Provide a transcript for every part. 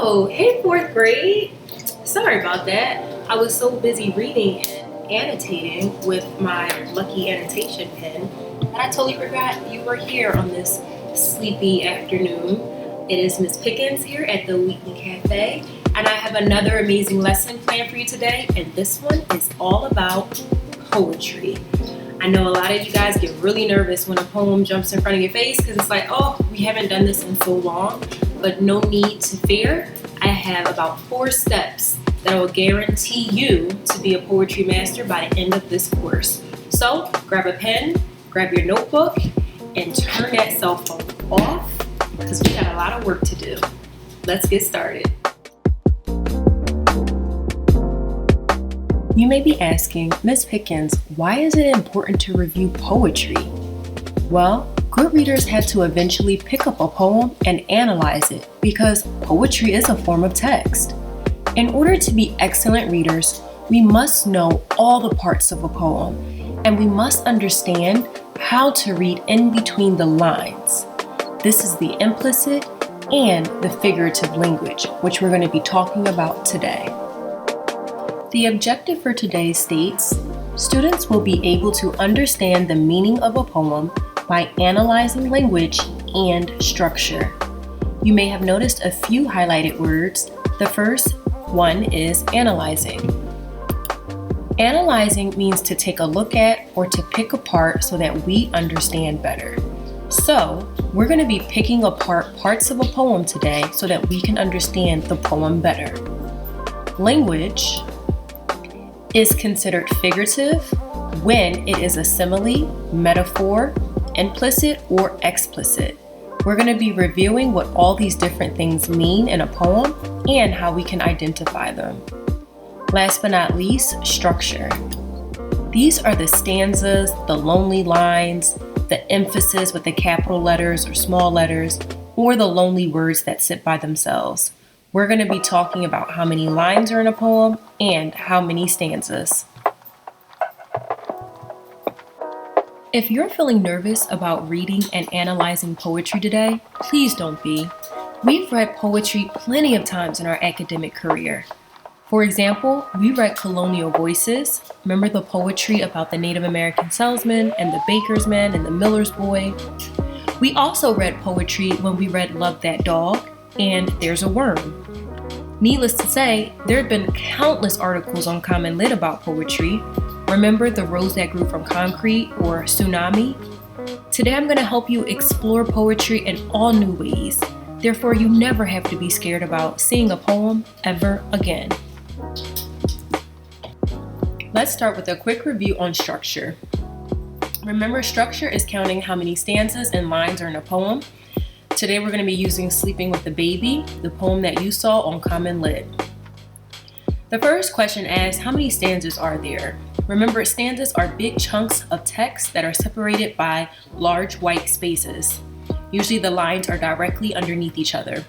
Oh, hey, fourth grade. Sorry about that. I was so busy reading and annotating with my lucky annotation pen that I totally forgot you were here on this sleepy afternoon. It is Miss Pickens here at the Wheatley Cafe, and I have another amazing lesson planned for you today, and this one is all about poetry. I know a lot of you guys get really nervous when a poem jumps in front of your face because it's like, oh, we haven't done this in so long, but no need to fear. I have about 4 steps that will guarantee you to be a poetry master by the end of this course. So grab a pen, grab your notebook, and turn that cell phone off because we got a lot of work to do. Let's get started. You may be asking, Ms. Pickens, why is it important to review poetry? Well, good readers had to eventually pick up a poem and analyze it because poetry is a form of text. In order to be excellent readers, we must know all the parts of a poem, and we must understand how to read in between the lines. This is the implicit and the figurative language, which we're going to be talking about today. The objective for today states, students will be able to understand the meaning of a poem by analyzing language and structure. You may have noticed a few highlighted words. The first one is analyzing. Analyzing means to take a look at or to pick apart so that we understand better. So, we're going to be picking apart parts of a poem today so that we can understand the poem better. Language is considered figurative when it is a simile, metaphor, implicit, or explicit. We're going to be reviewing what all these different things mean in a poem and how we can identify them. Last but not least, structure. These are the stanzas, the lonely lines, the emphasis with the capital letters or small letters, or the lonely words that sit by themselves. We're going to be talking about how many lines are in a poem and how many stanzas. If you're feeling nervous about reading and analyzing poetry today, please don't be. We've read poetry plenty of times in our academic career. For example, we read Colonial Voices. Remember the poetry about the Native American salesman and the baker's man and the miller's boy? We also read poetry when we read Love That Dog and There's a Worm. Needless to say, there have been countless articles on Common Lit about poetry. Remember The Rose That Grew from Concrete or Tsunami? Today I'm going to help you explore poetry in all new ways. Therefore, you never have to be scared about seeing a poem ever again. Let's start with a quick review on structure. Remember, structure is counting how many stanzas and lines are in a poem. Today we're going to be using Sleeping with the Baby, the poem that you saw on Common Lit. The first question asks, how many stanzas are there? Remember, stanzas are big chunks of text that are separated by large white spaces. Usually the lines are directly underneath each other.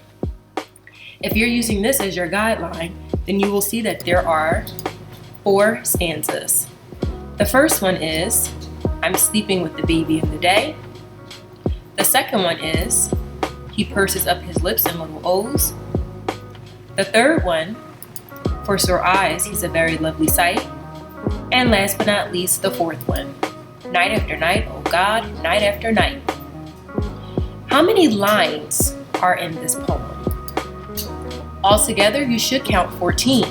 If you're using this as your guideline, then you will see that there are 4 stanzas. The first one is, I'm sleeping with the baby in the day. The second one is, he purses up his lips in little O's. The third one, for sore eyes, he's a very lovely sight. And last but not least, the fourth one, night after night, oh God, night after night. How many lines are in this poem? Altogether, you should count 14.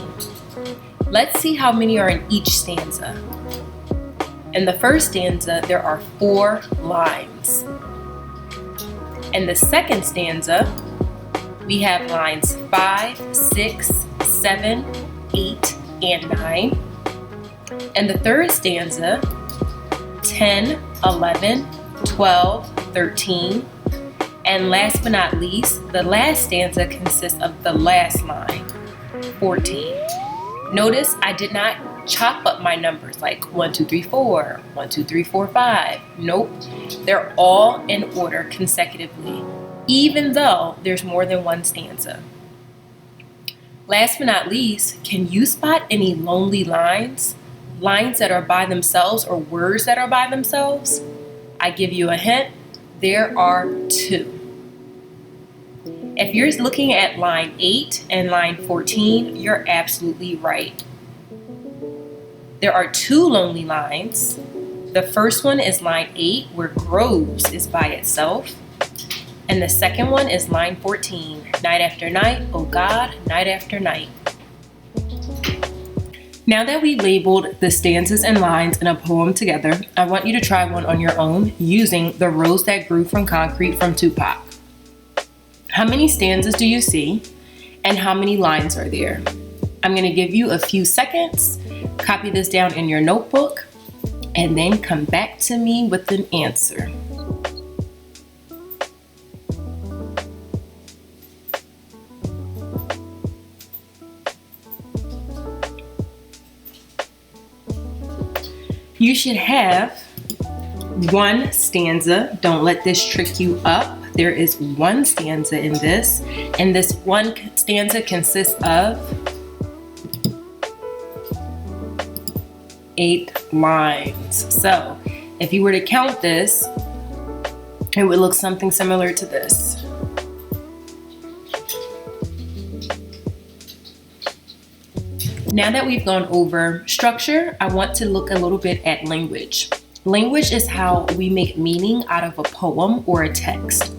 Let's see how many are in each stanza. In the first stanza, there are 4 lines. In the second stanza, we have lines 5, 6, 7, 8, and 9. In the third stanza, 10, 11, 12, 13. And last but not least, the last stanza consists of the last line, 14. Notice I did not chop up my numbers like 1, 2, 3, 4, 1, 2, 3, 4, 5. Nope. They're all in order consecutively, even though there's more than one stanza. Last but not least, can you spot any lonely lines? Lines that are by themselves or words that are by themselves? I give you a hint. There are 2. If you're looking at line 8 and line 14, you're absolutely right. There are two lonely lines. The first one is line 8, where grows is by itself. And the second one is line 14, night after night, oh God, night after night. Now that we labeled the stanzas and lines in a poem together, I want you to try one on your own using The Rose That Grew from Concrete from Tupac. How many stanzas do you see, and how many lines are there? I'm going to give you a few seconds. Copy this down in your notebook, and then come back to me with an answer. You should have one stanza. Don't let this trick you up. There is one stanza in this, and this one stanza consists of 8 lines. So if you were to count this, it would look something similar to this. Now that we've gone over structure, I want to look a little bit at language. Language is how we make meaning out of a poem or a text.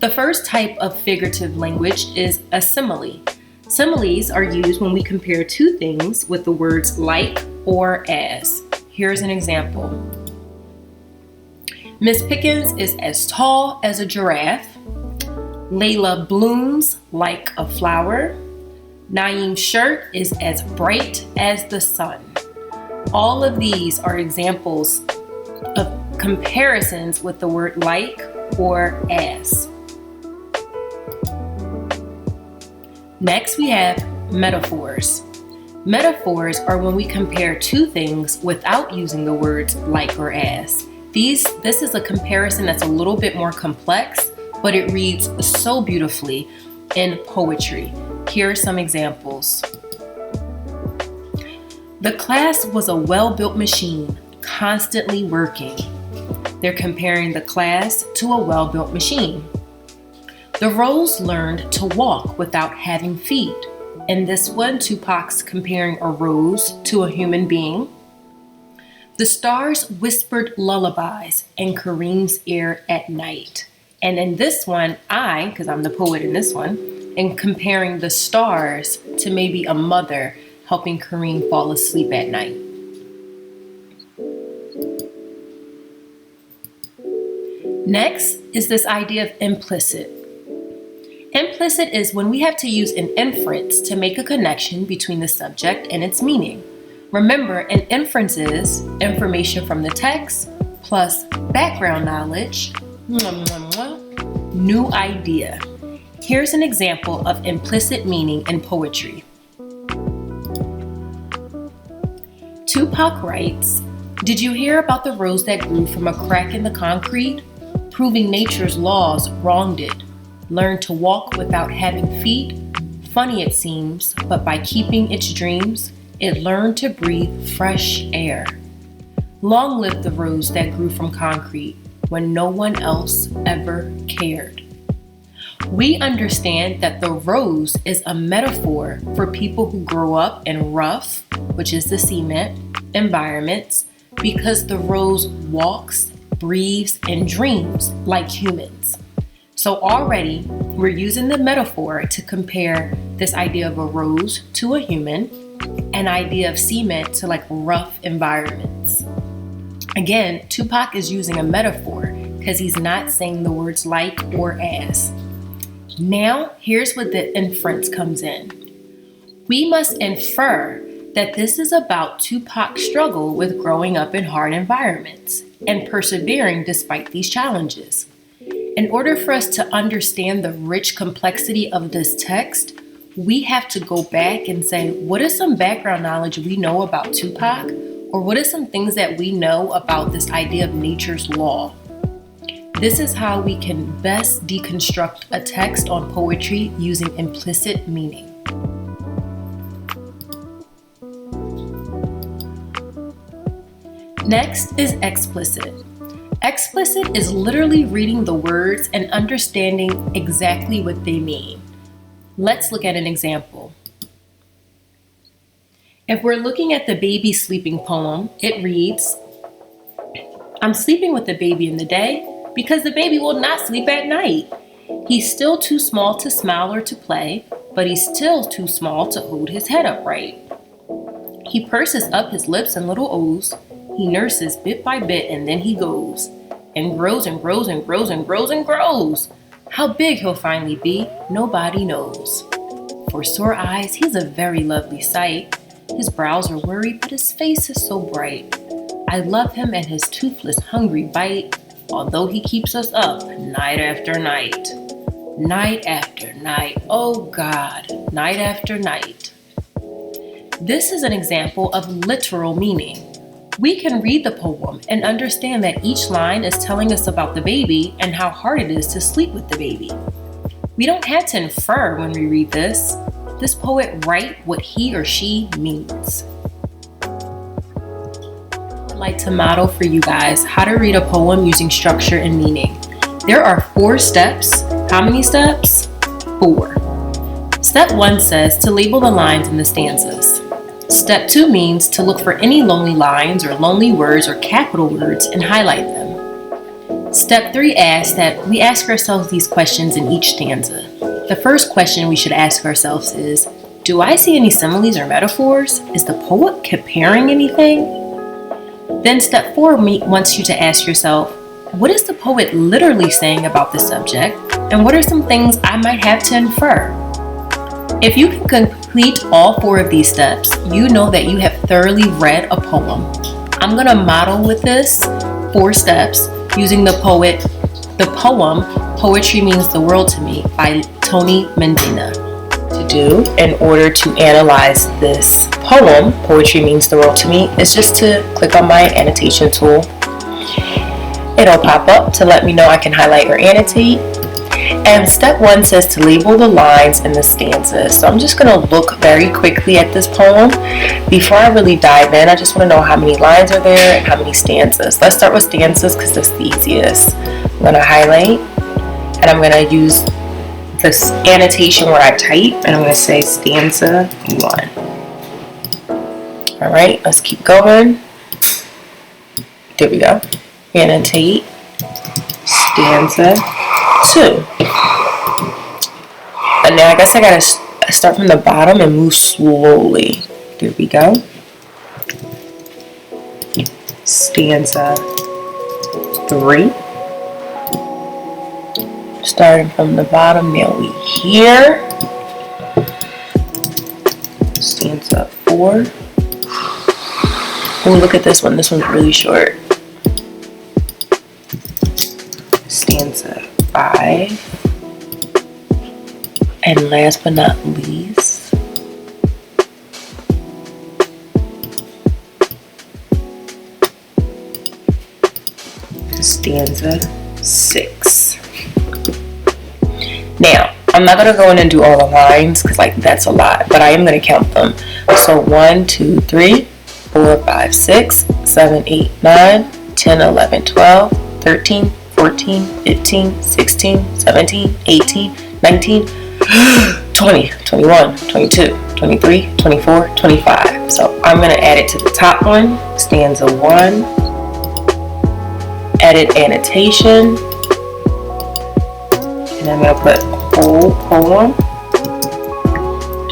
The first type of figurative language is a simile. Similes are used when we compare two things with the words like or as. Here's an example. Miss Pickens is as tall as a giraffe. Layla blooms like a flower. Naeem's shirt is as bright as the sun. All of these are examples of comparisons with the word like or as. Next, we have metaphors. Metaphors are when we compare two things without using the words like or as. This is a comparison that's a little bit more complex, but it reads so beautifully in poetry. Here are some examples. The class was a well-built machine, constantly working. They're comparing the class to a well-built machine. The rose learned to walk without having feet. In this one, Tupac's comparing a rose to a human being. The stars whispered lullabies in Kareem's ear at night. And in this one, because I'm the poet in this one, am comparing the stars to maybe a mother helping Kareem fall asleep at night. Next is this idea of implicit. Implicit is when we have to use an inference to make a connection between the subject and its meaning. Remember, an inference is information from the text plus background knowledge, new idea. Here's an example of implicit meaning in poetry. Tupac writes, "Did you hear about the rose that grew from a crack in the concrete? Proving nature's laws wronged it. Learned to walk without having feet. Funny it seems, but by keeping its dreams, it learned to breathe fresh air. Long live the rose that grew from concrete when no one else ever cared." We understand that the rose is a metaphor for people who grow up in rough, which is the cement, environments, because the rose walks, breathes, and dreams like humans. So already we're using the metaphor to compare this idea of a rose to a human, an idea of cement to like rough environments. Again, Tupac is using a metaphor because he's not saying the words like or as. Now, here's where the inference comes in. We must infer that this is about Tupac's struggle with growing up in hard environments and persevering despite these challenges. In order for us to understand the rich complexity of this text, we have to go back and say, what is some background knowledge we know about Tupac? Or what are some things that we know about this idea of nature's law? This is how we can best deconstruct a text on poetry using implicit meaning. Next is explicit. Explicit is literally reading the words and understanding exactly what they mean. Let's look at an example. If we're looking at the baby sleeping poem, it reads, I'm sleeping with the baby in the day because the baby will not sleep at night. He's still too small to smile or to play, but he's still too small to hold his head upright. He purses up his lips and little O's. He nurses bit by bit and then he goes and grows and grows and grows and grows and grows. How big he'll finally be, nobody knows. For sore eyes, he's a very lovely sight. His brows are worried, but his face is so bright. I love him and his toothless, hungry bite, although he keeps us up night after night. Night after night, oh God, night after night. This is an example of literal meaning. We can read the poem and understand that each line is telling us about the baby and how hard it is to sleep with the baby. We don't have to infer when we read this. This poet writes what he or she means. I would like to model for you guys how to read a poem using structure and meaning. There are 4 steps. How many steps? 4. Step 1 says to label the lines in the stanzas. Step 2 means to look for any lonely lines or lonely words or capital words and highlight them. Step 3 asks that we ask ourselves these questions in each stanza. The first question we should ask ourselves is, do I see any similes or metaphors? Is the poet comparing anything? Then step 4 wants you to ask yourself, what is the poet literally saying about the subject? And what are some things I might have to infer? If you can complete all 4 of these steps, you know that you have thoroughly read a poem. I'm going to model with this 4 steps using the poem Poetry Means the World to Me by Tony Mendina. To do in order to analyze this poem, Poetry Means the World to Me, is just to click on my annotation tool. It'll pop up to let me know I can highlight or annotate. And step 1 says to label the lines in the stanzas. So I'm just going to look very quickly at this poem. Before I really dive in, I just want to know how many lines are there and how many stanzas. Let's start with stanzas because that's the easiest. I'm going to highlight and I'm going to use this annotation where I type and I'm going to say stanza 1. Alright, let's keep going. There we go. Annotate stanza 2. And now I guess I gotta start from the bottom and move slowly. There we go. Stanza 3. Starting from the bottom, now we here. Stanza 4. Oh, look at this one. This one's really short. Stanza 5. And last but not least, stanza 6. Now, I'm not going to go in and do all the lines because that's a lot, but I am going to count them. So 1, 2, 3, 4, 5, 6, 7, 8, 9, 10, 11, 12, 13, 14, 15, 16, 17, 18, 19, 20, 21, 22, 23, 24, 25. So I'm going to add it to the top one, stanza 1, edit annotation, and I'm going to put whole poem,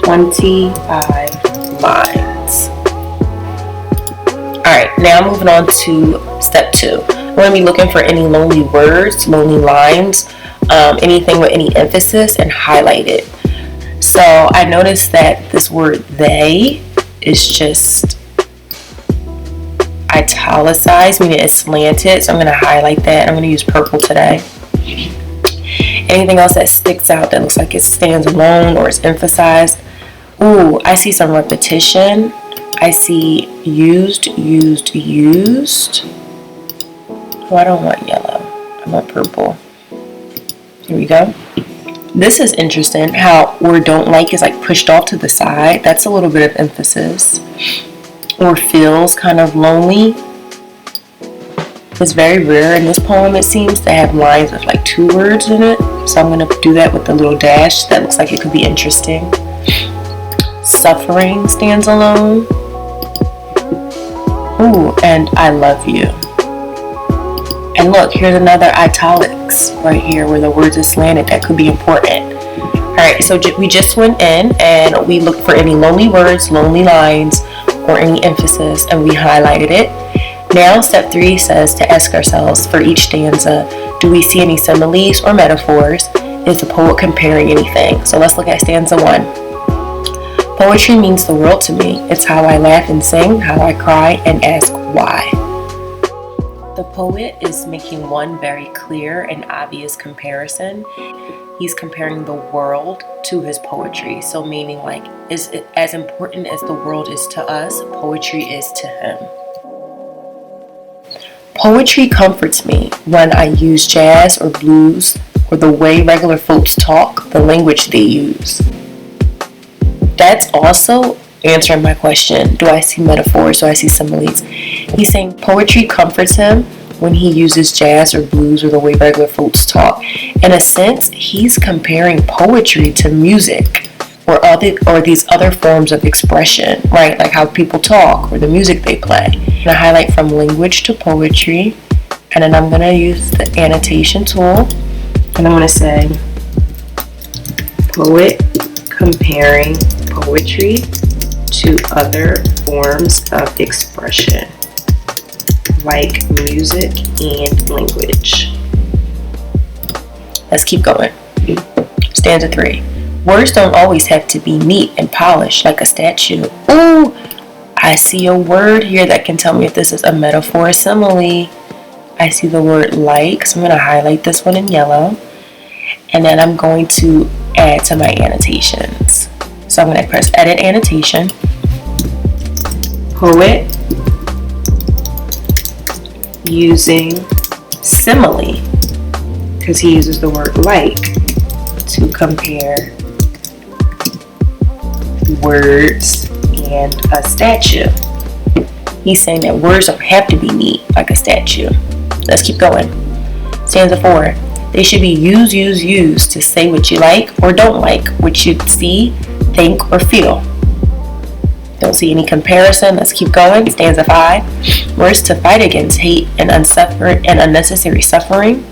25 lines. Alright, now moving on to step 2. I'm going to be looking for any lonely words, lonely lines, anything with any emphasis, and highlight it. So I noticed that this word they is just italicized, meaning it's slanted. So I'm going to highlight that. I'm going to use purple today. Anything else that sticks out that looks like it stands alone or is emphasized. Ooh, I see some repetition. I see used. Oh, I don't want yellow. I want purple. Here we go. This is interesting how or don't like is pushed off to the side. That's a little bit of emphasis. Or feels kind of lonely. It's very rare in this poem, it seems, to have lines with like 2 words in it. So I'm going to do that with the little dash. That looks like it could be interesting. Suffering stands alone. Ooh, and I love you. And look, here's another italics right here where the words are slanted. That could be important. Alright, so we just went in and we looked for any lonely words, lonely lines, or any emphasis, and we highlighted it. Now, step 3 says to ask ourselves for each stanza, do we see any similes or metaphors? Is the poet comparing anything? So let's look at stanza 1. Poetry means the world to me. It's how I laugh and sing, how I cry and ask why. The poet is making one very clear and obvious comparison. He's comparing the world to his poetry. So meaning like, is it as important as the world is to us, poetry is to him. Poetry comforts me when I use jazz or blues or the way regular folks talk, the language they use. That's also answering my question. Do I see metaphors? Do I see similes? He's saying poetry comforts him when he uses jazz or blues or the way regular folks talk. In a sense, he's comparing poetry to music or these other forms of expression, right? Like how people talk or the music they play. And I highlight from language to poetry, and then I'm going to use the annotation tool, and I'm going to say poet comparing poetry to other forms of expression like music and language. Let's keep going. Stanza 3. Words don't always have to be neat and polished like a statue. Ooh, I see a word here that can tell me if this is a metaphor or simile. I see the word like, so I'm going to highlight this one in yellow. And then I'm going to add to my annotations. So I'm going to press edit annotation. Poet using simile, because he uses the word like to compare words and a statue. He's saying that words don't have to be neat like a statue. Let's keep going. Stanza 4. They should be used to say what you like or don't like, what you see, think, or feel. Don't see any comparison. Let's keep going. Stanza 5. Words to fight against hate and unnecessary suffering.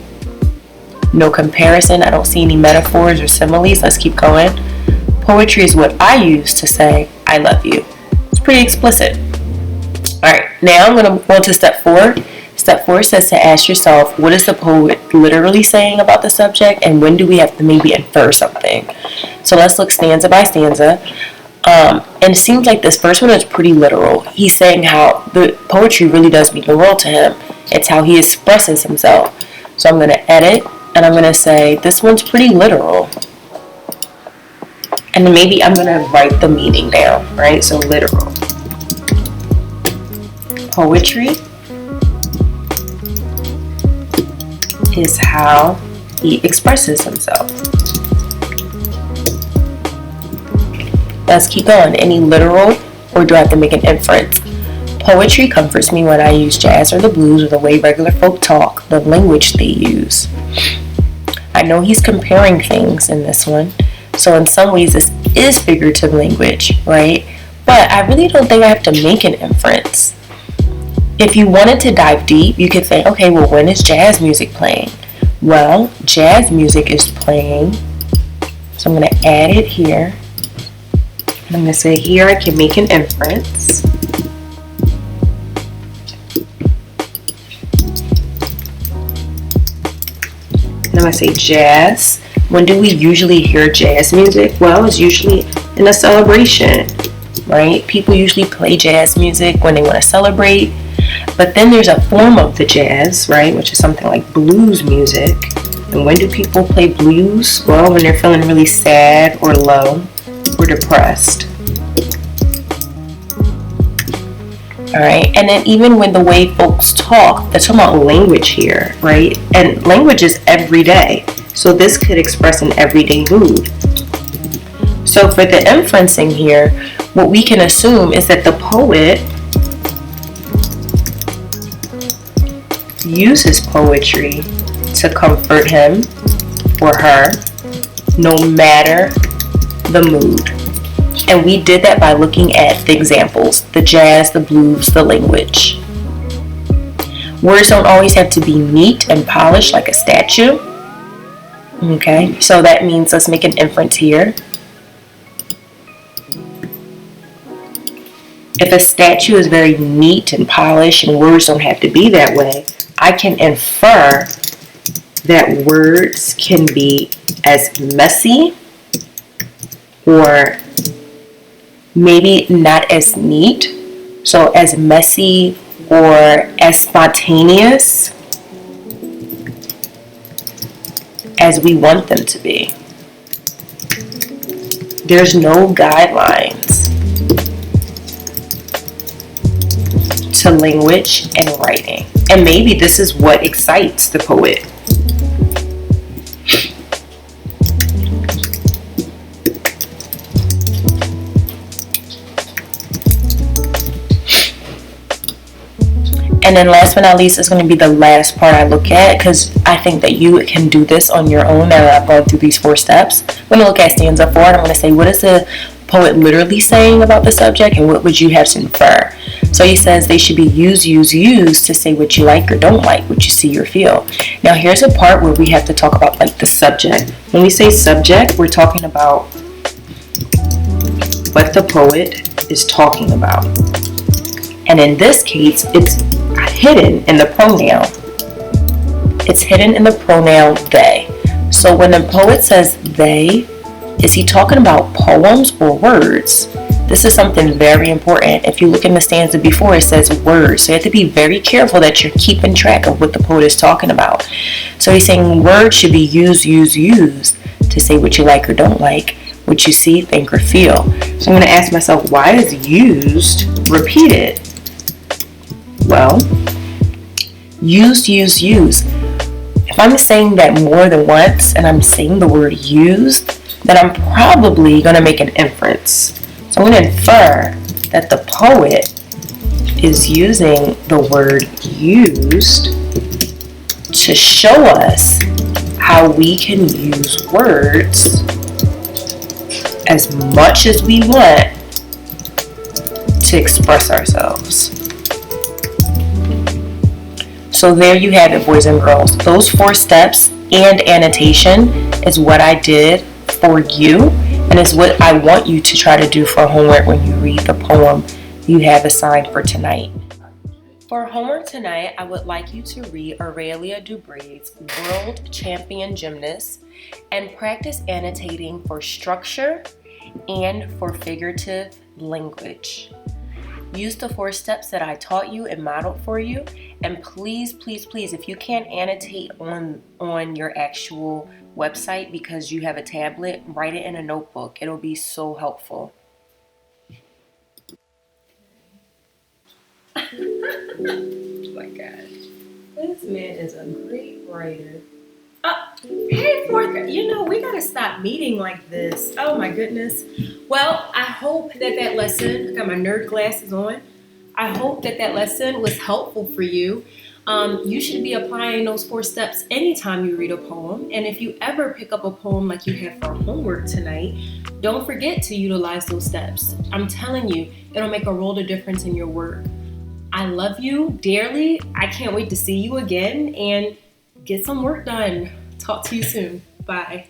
No comparison. I don't see any metaphors or similes. Let's keep going. Poetry is what I use to say I love you. It's pretty explicit. Alright, now I'm going to go to step 4. Step 4 says to ask yourself, what is the poet literally saying about the subject, and when do we have to maybe infer something? So let's look stanza by stanza. And it seems like this first one is pretty literal. He's saying how the poetry really does mean the world to him. It's how he expresses himself. So I'm going to edit, and I'm going to say, this one's pretty literal. And then maybe I'm going to write the meaning down, right? So literal. Poetry is how he expresses himself. Let's keep going. Any literal, or do I have to make an inference? Poetry comforts me when I use jazz or the blues or the way regular folk talk, the language they use. I know he's comparing things in this one, so in some ways this is figurative language, right? But I really don't think I have to make an inference. If you wanted to dive deep, you could say, okay, well, when is jazz music playing? Well, jazz music is playing, so I'm going to add it here. And I'm going to say here I can make an inference. And I'm going to say jazz. When do we usually hear jazz music? Well, it's usually in a celebration, right? People usually play jazz music when they want to celebrate. But then there's a form of the jazz, right, which is something like blues music. And when do people play blues? Well, when they're feeling really sad or low or depressed. Alright, and then even when the way folks talk, they're talking about language here, right? And language is everyday. So this could express an everyday mood. So for the inferencing here, what we can assume is that the poet use his poetry to comfort him or her, no matter the mood. And we did that by looking at the examples, the jazz, the blues, the language. Words don't always have to be neat and polished like a statue. Okay, so that means let's make an inference here. If a statue is very neat and polished and words don't have to be that way, I can infer that words can be as messy or maybe not as neat, so as messy or as spontaneous as we want them to be. There's no guidelines to language and writing. And maybe this is what excites the poet. And then last but not least is going to be the last part I look at, because I think that you can do this on your own now that I've gone through these 4 steps. I'm going to look at stanza 4 and I'm going to say, what is the poet literally saying about the subject and what would you have to infer? So he says they should be used to say what you like or don't like, what you see or feel. Now here's a part where we have to talk about like the subject. When we say subject, we're talking about what the poet is talking about. And in this case, it's hidden in the pronoun. It's hidden in the pronoun they. So when the poet says they, is he talking about poems or words? This is something very important. If you look in the stanza before, it says words. So you have to be very careful that you're keeping track of what the poet is talking about. So he's saying words should be used to say what you like or don't like, what you see, think, or feel. So I'm going to ask myself, why is used repeated? Well, used. If I'm saying that more than once and I'm saying the word used, then I'm probably going to make an inference. So I'm going to infer that the poet is using the word used to show us how we can use words as much as we want to express ourselves. So there you have it, boys and girls. Those 4 steps and annotation is what I did for you, and is what I want you to try to do for homework when you read the poem you have assigned for tonight. For homework tonight, I would like you to read Aurelia Dubray's World Champion Gymnast and practice annotating for structure and for figurative language. Use the 4 steps that I taught you and modeled for you. And please, if you can't annotate on your actual website because you have a tablet, write it in a notebook. It'll be so helpful. Oh my gosh. This man is a great writer. Hey, fourth, we gotta stop meeting like this. Oh my goodness. Well, I hope that lesson, I got my nerd glasses on. I hope that lesson was helpful for you. You should be applying those 4 steps anytime you read a poem. And if you ever pick up a poem like you have for homework tonight, don't forget to utilize those steps. I'm telling you, it'll make a world of difference in your work. I love you dearly. I can't wait to see you again and get some work done. Talk to you soon. Bye.